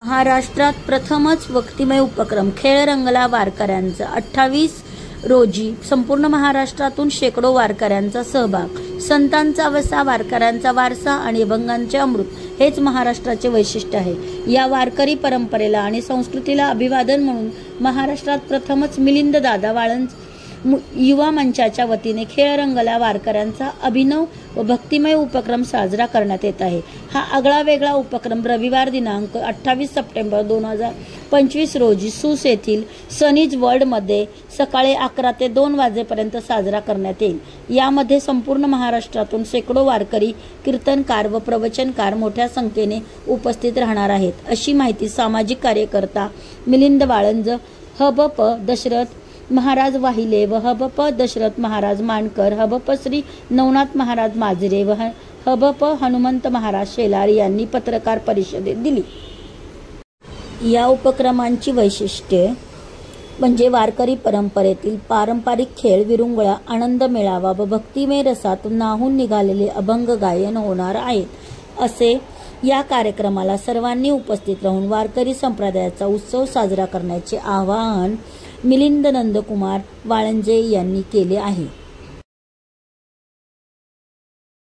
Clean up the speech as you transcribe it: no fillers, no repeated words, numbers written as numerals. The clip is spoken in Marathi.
महाराष्ट्रात प्रथमच भक्तिमय उपक्रम खेळ रंगला वारकऱ्यांचा 28 रोजी संपूर्ण महाराष्ट्रातून शेकडो वारकऱ्यांचा सहभाग। संतांचा वसा, वारकऱ्यांचा वारसा आणि अभंगांचे अमृत हेच महाराष्ट्राचे वैशिष्ट्य आहे। या वारकरी परंपरेला आणि संस्कृतीला अभिवादन म्हणून महाराष्ट्रात प्रथमच मिलिंद दादा वाळंज युवा मंचाच्या वतीने खेळ रंगला वारकऱ्यांचा अभिनव व भक्तिमय उपक्रम साजरा करण्यात येत आहे। हा आगळा वेगळा उपक्रम रविवार दिनांक 28 सप्टेंबर 2025 रोजी सूस येथील सनीज वर्ल्ड मध्ये सकाळी 11 ते 2 वाजेपर्यंत साजरा करण्यात येईल। यामध्ये संपूर्ण महाराष्ट्रातून शेकडो वारकरी, कीर्तनकार व प्रवचनकार मोठ्या संख्येने उपस्थित राहणार आहेत, अशी माहिती सामाजिक कार्यकर्ता मिलिंद वाळंज, हबप दशरथ महाराज वाहिले व हबप दशरथ महाराज मानकर, हबप श्री नवनाथ महाराज माजरे व हबप हनुमंत महाराज शेलार यांनी पत्रकार परिषदेत दिली। या उपक्रमांची वैशिष्ट्ये म्हणजे वारकरी परंपरेतील पारंपरिक खेळ, विरंगुळा, आनंद मेळावा व भक्तिमय रसात न्हाऊन निघालेले अभंग गायन होणार आहेत। असे या कार्यक्रमाला सर्वांनी उपस्थित राहून वारकरी संप्रदायाचा उत्सव साजरा करण्याचे आवाहन मिलिंद नंदकुमार वाळंजे यांनी केले आहे।